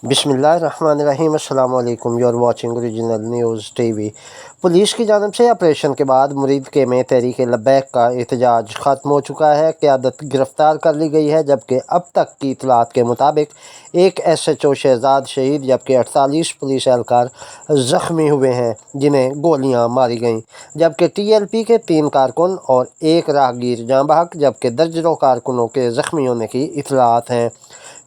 बिस्मिल्लाहिर्रहमानिर्रहीम। अस्सलाम वालेकुम। You are watching original news TV. Police की जानब से ऑपरेशन के बाद मुरीद के में तहरीक लब्बैक का एहतजाज ख़त्म हो चुका है। क़यादत गिरफ़्तार कर ली गई है, जबकि अब तक की इतलात के मुताबिक एक SHO शहजाद शहीद जबकि 48 पुलिस एहलकार ज़ख्मी हुए हैं, जिन्हें गोलियां मारी गईं। जबकि TLP के 3 कारकुन और एक राहगीर जाँ बहक, जबकि दर्जनों कारकुनों के ज़ख्मी होने की इतलात हैं।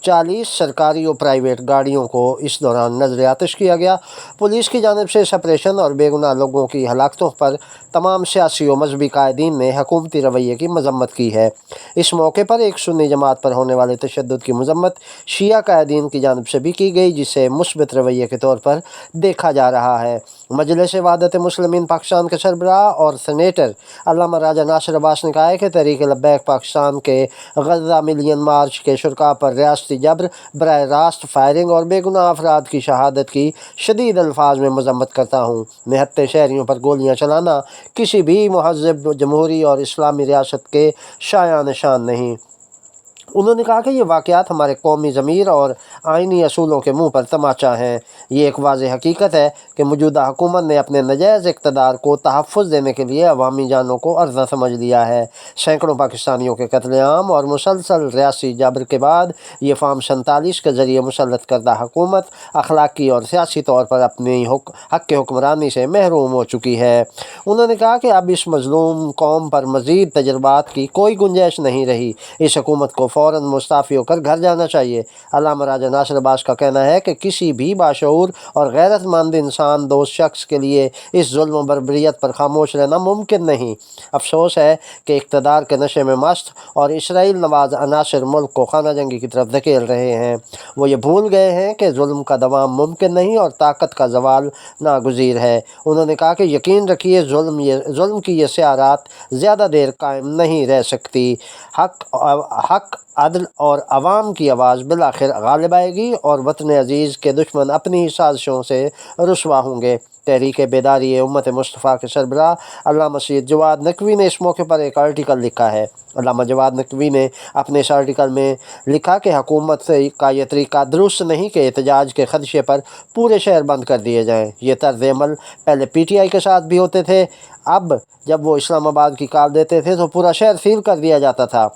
40 सरकारी और प्राइवेट गाड़ियों को इस दौरान नजर आतिश किया गया। पुलिस की जानिब से इस ऑपरेशन और बेगुनाह लोगों की हलाकतों पर तमाम सियासी और मजहबी कायदीन ने हुकूमती रवैये की मजम्मत की है। इस मौके पर एक सुन्नी जमात पर होने वाले तशद्दुद की मजम्मत शिया कायदीन की जानिब से भी की गई, जिसे मुस्बत रवैये के तौर पर देखा जा रहा है। मजलिस वहदत मुस्लिमीन पाकिस्तान के सरबराह और सेनेटर अल्लामा राजा नासिर अब्बास ने कहा है कि तहरीक लब्बैक पाकिस्तान के गज़ा मिलियन मार्च के शुरा पर रियासती जबर, बराह रास्त फायरिंग और बेगुनाह अफराद की शहादत की शदीद अल्फाज में मजम्मत करता हूँ। निहत्ते शहरियों पर गोलियाँ चलाना किसी भी महज़ब, जमहूरी और इस्लामी रियासत के शायान शान नहीं। उन्होंने कहा कि ये वाक़यात हमारे कौमी ज़मीर और आइनी असूलों के मुँह पर तमाचा है। ये एक वाज़ेह हकीकत है कि मौजूदा हुकूमत ने अपने नजायज़ इक़्तिदार को तहफ़्फ़ुज़ देने के लिए अवामी जानों को अर्ज़ा समझ लिया है। सैकड़ों पाकिस्तानियों के कत्लेआम और मुसलसल रियासी जबर के बाद ये फ़ार्म 47 के ज़रिए मुसल्लत करदा हुकूमत अखलाकी और सियासी तौर पर अपनी हक़ हुक्मरानी से महरूम हो चुकी है। उन्होंने कहा कि अब इस मज़लूम कौम पर मज़ीद तजर्बात की कोई गुंजाइश नहीं रही। इस हुकूमत को फ़ौरन मुस्ताफ़ी होकर घर जाना चाहिए। अल्लामा राजा नासिर अब्बास का कहना है कि किसी भी बाशऊर और गैरतमंद इंसान दोस्त शख्स के लिए इस जुल्म और बर्बरियत पर खामोश रहना मुमकिन नहीं। अफसोस है कि इक़्तिदार के नशे में मस्त और इसराइल नवाज अनासर मुल्क को खाना जंगी की तरफ धकेल रहे हैं। वो ये भूल गए हैं कि जुल्म का दवाम मुमकिन नहीं और ताकत का ज़वाल नागुज़ीर है। उन्होंने कहा कि यकीन रखिए जुल्म की ये सियारात ज़्यादा देर कायम नहीं रह सकती। हक अदल और अवाम की आवाज़ बिलाखिर गालिब आएगी और वतन अज़ीज़ के दुश्मन अपनी ही साजिशों से रुसवा होंगे। तहरीक बेदारी उम्मत मुस्तफ़ा के सरबराह अल्लामा सैयद जवाद नकवी ने इस मौके पर एक आर्टिकल लिखा है। अल्लामा जवाद नकवी ने अपने इस आर्टिकल में लिखा कि हुकूमत का यह तरीका दुरुस्त नहीं कि एहतजाज के खदशे पर पूरे शहर बंद कर दिए जाएँ। ये तर्ज़ अमल पहले PTI के साथ भी होते थे। अब जब वो इस्लामाबाद की कॉल देते थे तो पूरा शहर सील कर दिया जाता था।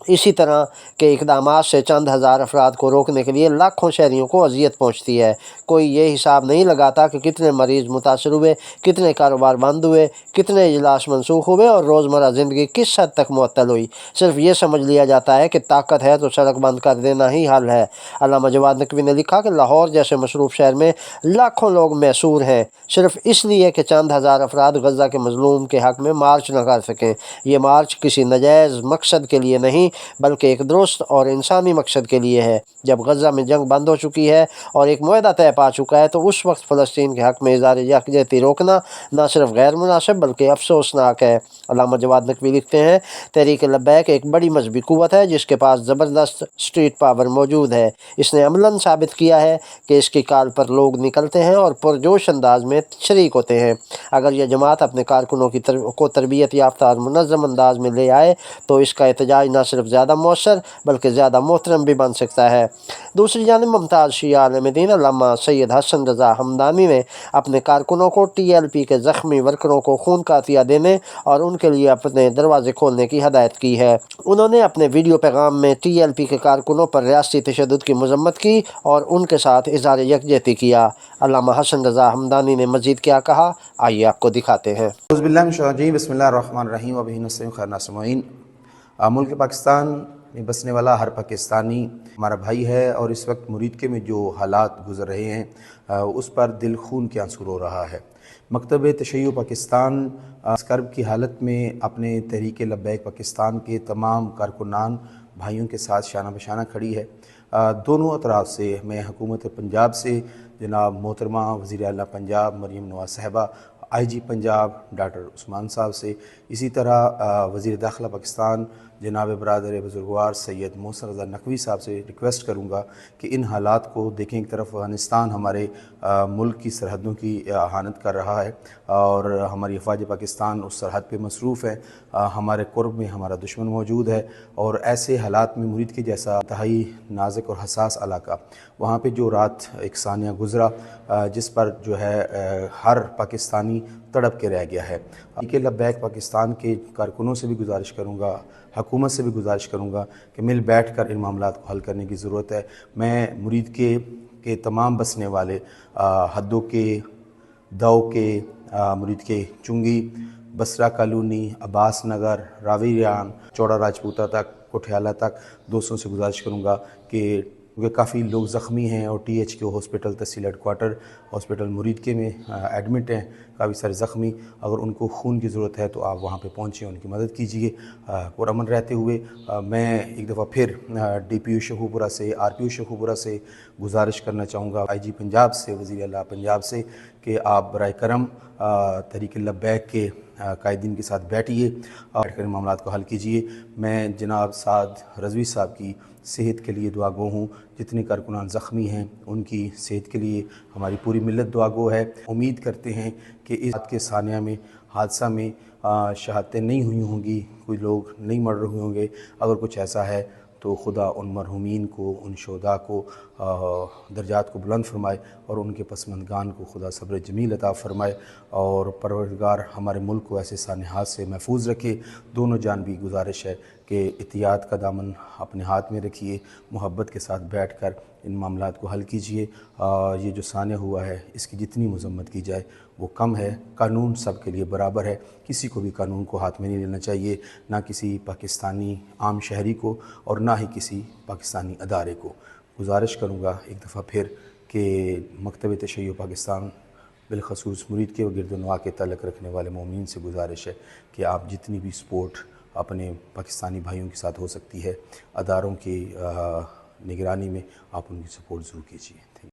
इसी तरह के इक़दामात से चंद हज़ार अफराद को रोकने के लिए लाखों शहरियों को अजियत पहुँचती है। कोई ये हिसाब नहीं लगाता कि कितने मरीज़ मुतासर हुए, कितने कारोबार बंद हुए, कितने इजलास मनसूख हुए और रोज़मर्रा ज़िंदगी किस हद तक मुअत्तल हुई। सिर्फ ये समझ लिया जाता है कि ताकत है तो सड़क बंद कर देना ही हल है। अल्लामा जवाद नकवी ने लिखा कि लाहौर जैसे मसरूफ़ शहर में लाखों लोग मैसूर हैं, सिर्फ इसलिए कि चंद हज़ार अफराद गज़ा के मज़लूम के हक़ में मार्च न कर सकें। ये मार्च किसी नाजायज़ मकसद के लिए नहीं बल्कि एक दुरुस्त और इंसानी मकसद के लिए है। जब गज़ा में जंग बंद हो चुकी है और एक मुआहदा तय पा चुका है तो उस वक्त फ़लस्तीन के हक़ में इज़हार यकजहती रोकना न सिर्फ गैर मुनासिब बल्कि अफसोसनाक है। अल्लामा जवाद नकवी लिखते हैं, तहरीक लब्बैक एक बड़ी मजहबी क़ुव्वत है जिसके पास ज़बरदस्त स्ट्रीट पावर मौजूद है। इसने अमलन साबित किया है कि इसकी कॉल पर लोग निकलते हैं और पुरजोश अंदाज में शरीक होते हैं। अगर यह जमात अपने कारकुनों को तरबियत याफ्ता और मुनज़्ज़म अंदाज में ले आए तो इसका एहतजाज न सिर्फ ज़्यादा मौसर बल्कि ज़्यादा मोहतरम भी बन सकता है। दूसरी जानिब मुमताज़ शिया आलिम दीन अल्लामा सैयद हसन रज़ा हमदानी ने अपने कारकुनों को TLP के ज़ख्मी वर्करों को खून का अतिया देने और उनके लिए अपने दरवाजे खोलने की हदायत की है। उन्होंने अपने वीडियो पैगाम में TLP के कारकुनों पर रियासती तशद्दुद की मजम्मत की और उनके साथ इज़हार यकजहती किया। अल्लामा हसन रज़ा हमदानी ने मज़ीद क्या कहा, आइए आपको दिखाते हैं। मुल्क पाकिस्तान में बसने वाला हर पाकिस्तानी हमारा भाई है और इस वक्त मुरीद के में जो हालात गुज़र रहे हैं उस पर दिल खून के आंसू रो रहा है। मकतब तशय्युअ पाकिस्तान इस कर्ब की हालत में अपने तहरीक लब्बैक पाकिस्तान के तमाम कारकुनान भाइयों के साथ शाना बशाना खड़ी है। दोनों अतराफ़ से मैं हुकूमत पंजाब से जनाब मोहतरमा वज़ीर आला पंजाब मरीम नवाज़ साहिबा, IG पंजाब डॉक्टर उस्मान साहब से, इसी तरह वज़ीर दाखिला पाकिस्तान जनाब बरदर बुजुर्गवार सैयद मोहसिन रज़ा नकवी साहब से रिक्वेस्ट करूँगा कि इन हालात को देखें। एक तरफ अफ़गानिस्तान हमारे मुल्क की सरहदों की अहानत कर रहा है और हमारी अफवाज पाकिस्तान उस सरहद पे मसरूफ़ है, हमारे कुर्ब में हमारा दुश्मन मौजूद है और ऐसे हालात में मुरीद के जैसा इंतहाई नाजुक और हसास इलाका, वहाँ पे जो रात एक सानिया गुज़रा जिस पर जो है हर पाकिस्तानी तड़प के रह गया है। के लब्बैक पाकिस्तान के कारकुनों से भी गुजारिश करूँगा, हुकूमत से भी गुजारिश करूँगा कि मिल बैठ कर इन मामलात को हल करने की ज़रूरत है। मैं मुरीद के तमाम बसने वाले हद्दों के, दौ के, मुरीद के चुंगी, बसरा कॉलोनी, अब्बास नगर, रावीरान, चौड़ा राजपूता तक, कोठियाला तक दोस्तों से गुजारिश करूँगा कि क्योंकि काफ़ी लोग ज़ख्मी हैं और THQ हॉस्पिटल तहसील हेडक्वार्टर हॉस्पिटल मुरीद के में एडमिट हैं, काफ़ी सारे ज़ख्मी। अगर उनको खून की ज़रूरत है तो आप वहाँ पे पहुँचें, उनकी मदद कीजिए। पुरअमन रहते हुए मैं एक दफ़ा फिर DPO शेखुपुरा से, RPO शेखुपुरा से गुजारिश करना चाहूँगा, IG पंजाब से, वज़ीर आला पंजाब से कि आप बराए करम तहरीक लब्बैक के कायदीन के साथ बैठिए, बैठ कर मामलात को हल कीजिए। मैं जनाब साद रज़वी साहब की सेहत के लिए दुआगो हूँ। जितने कारकुनान ज़ख्मी हैं उनकी सेहत के लिए हमारी पूरी मिल्लत दुआगो है। उम्मीद करते हैं कि इस बात के सानिया में हादसा में शहादतें नहीं हुई होंगी, कोई लोग नहीं मर रहे होंगे। अगर कुछ ऐसा है तो खुदा उन मरहूमीन को, उन शोदा को दर्जात को बुलंद फरमाए और उनके पसमंदगान को खुदा सब्र जमील अता फरमाए और परवरदिगार हमारे मुल्क को ऐसे सानिहात से महफूज रखे। दोनों जानबी गुजारिश है कि एहतियात का दामन अपने हाथ में रखिए, मोहब्बत के साथ बैठ कर इन मामलात को हल कीजिए। ये जो सानिया हुआ है इसकी जितनी मजम्मत की जाए वो कम है। कानून सब के लिए बराबर है, किसी को भी कानून को हाथ में नहीं लेना चाहिए, ना किसी पाकिस्तानी आम शहरी को और ना ही किसी पाकिस्तानी अदारे को। गुजारिश करूँगा एक दफ़ा फिर कि मकतब तशय्युअ पाकिस्तान बिलखसूस मुरीद के व गिरदनवा के तल्लुक़ रखने वाले मोमिन से गुजारिश है कि आप जितनी भी सपोर्ट अपने पाकिस्तानी भाइयों के साथ हो सकती है अदारों की निगरानी में, आप उनकी सपोर्ट ज़रूर कीजिए।